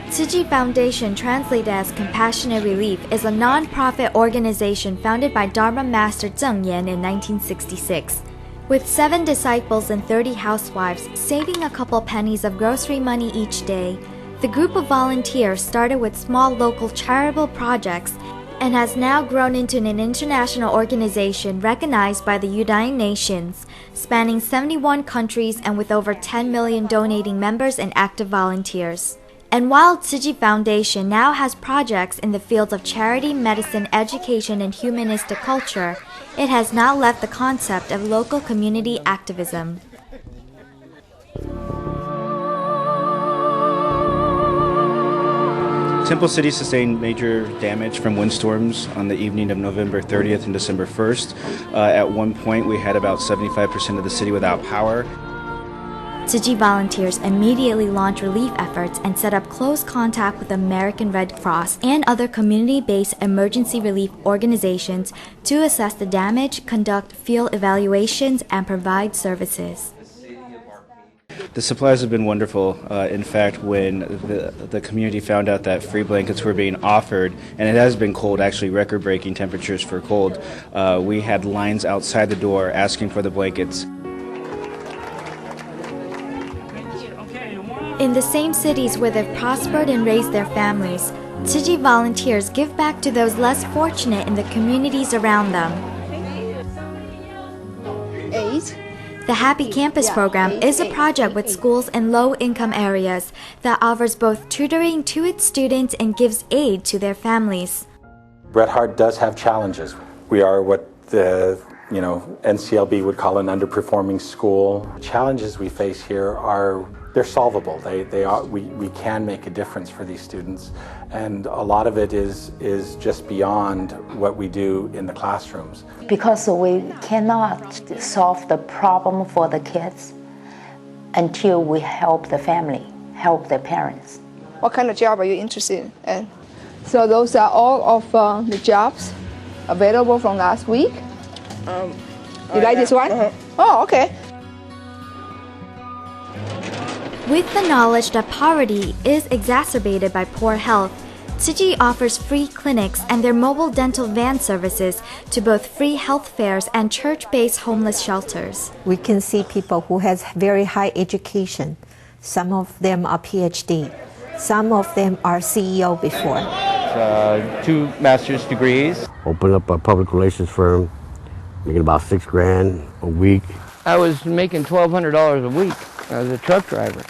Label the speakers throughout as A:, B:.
A: TzuChi Foundation, translated as Compassionate Relief, is a non-profit organization founded by Dharma Master Zheng Yan in 1966. With 7 disciples and 30 housewives, saving a couple pennies of grocery money each day, the group of volunteers started with small local charitable projects and has now grown into an international organization recognized by the United Nations, spanning 71 countries and with over 10 million donating members and active volunteers. And while TzuChi Foundation now has projects in the fields of charity, medicine, education, and humanistic culture, it has not left the concept of local community activism.
B: Temple City sustained major damage from windstorms on the evening of November 30th and December 1st. At one point, we had about 75% of the city without power.
A: TzuChi volunteers immediately launched relief efforts and set up close contact with the American Red Cross and other community-based emergency relief organizations to assess the damage, conduct field evaluations, and provide services.
B: The supplies have been wonderful. In fact, when the community found out that free blankets were being offered, and it has been cold, actually record-breaking temperatures for cold, we had lines outside the door asking for the blankets.
A: In the same cities where they've prospered and raised their families, TzuChi volunteers give back to those less fortunate in the communities around them.
C: 8.
A: The Happy Campus program is a project with schools in low-income areas that offers both tutoring to its students and gives aid to their families.
D: Bret Harte does have challenges. We are what the NCLB would call an underperforming school. The challenges we face here they're solvable. We can make a difference for these students, and a lot of it is just beyond what we do in the classrooms.
E: Because we cannot solve the problem for the kids until we help the family, help the parents.
C: What kind of job are you interested in? So those are all of the jobs available from last week. You like this one? Oh, okay.
A: With the knowledge that poverty is exacerbated by poor health, TzuChi offers free clinics and their mobile dental van services to both free health fairs and church-based homeless shelters.
F: We can see people who has very high education. Some of them are PhD. Some of them are CEO before.
G: 2 master's degrees.
H: Opened up a public relations firm, making about $6 grand a week.
G: I was making $1,200 a week as a truck driver.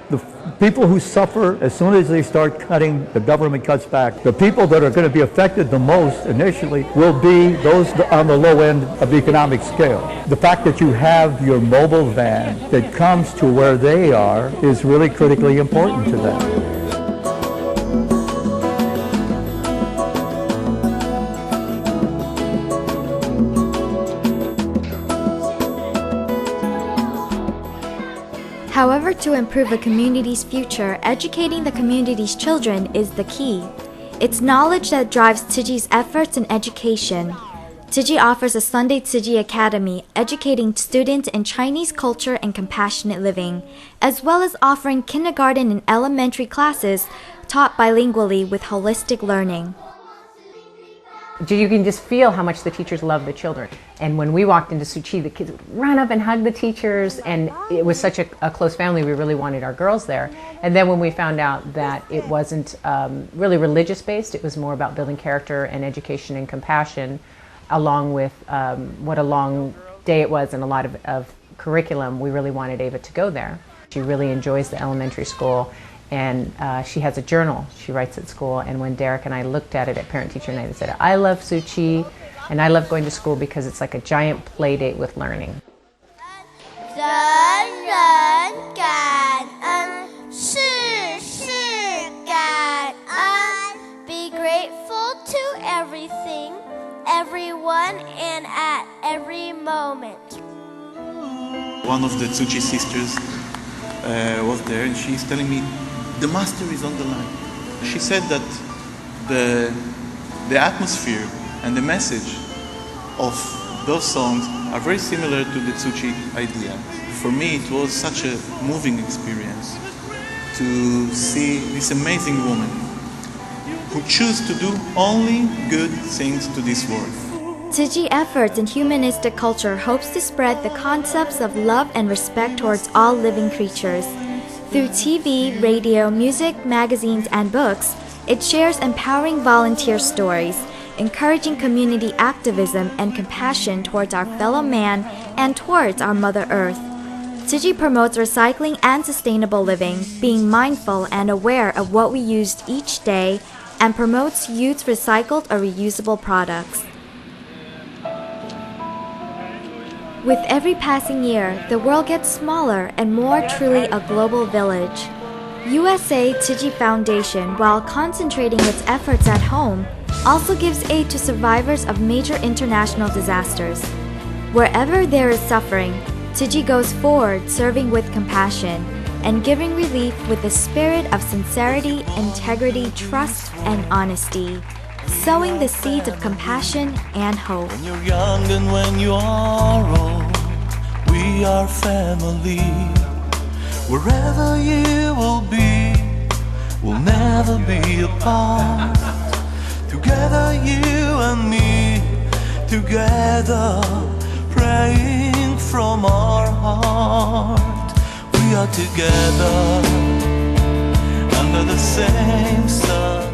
I: The people who suffer as soon as they start cutting, the government cuts back. The people that are going to be affected the most initially will be those on the low end of the economic scale. The fact that you have your mobile van that comes to where they are is really critically important to them.
A: However, to improve a community's future, educating the community's children is the key. It's knowledge that drives TzuChi's efforts in education. TzuChi offers a Sunday TzuChi Academy, educating students in Chinese culture and compassionate living, as well as offering kindergarten and elementary classes taught bilingually with holistic learning.
J: You can just feel how much the teachers love the children. And when we walked into TzuChi, the kids would run up and hug the teachers, and it was such a close family, we really wanted our girls there. And then when we found out that it wasn't really religious-based, it was more about building character and education and compassion, along with what a long day it was and a lot of curriculum, we really wanted Ava to go there. She really enjoys the elementary school. And she has a journal she writes at school, and when Derek and I looked at it at parent-teacher night, they said, I love TzuChi, and I love going to school because it's like a giant play date with learning.
K: Be grateful to everything, everyone, and at every moment.
L: One of the TzuChi sisters was there, and she's telling me, the master is on the line. She said that the atmosphere and the message of those songs are very similar to the TzuChi idea. for me it was such a moving experience to see this amazing woman who chose to do only good things to this world.
A: TzuChi efforts in humanistic culture hopes to spread the concepts of love and respect towards all living creatures. Through TV, radio, music, magazines, and books, it shares empowering volunteer stories, encouraging community activism and compassion towards our fellow man and towards our Mother Earth. TzuChi promotes recycling and sustainable living, being mindful and aware of what we used each day, and promotes use recycled or reusable products. With every passing year, the world gets smaller and more truly a global village. USA TzuChi Foundation, while concentrating its efforts at home, also gives aid to survivors of major international disasters. Wherever there is suffering, TzuChi goes forward serving with compassion and giving relief with the spirit of sincerity, integrity, trust, and honesty, sowing the seeds of compassion and hope.
M: When you're young and when you are old, we are family. Wherever you will be, we'll never be apart. Together you and me, together praying from our heart. We are together under the same sun.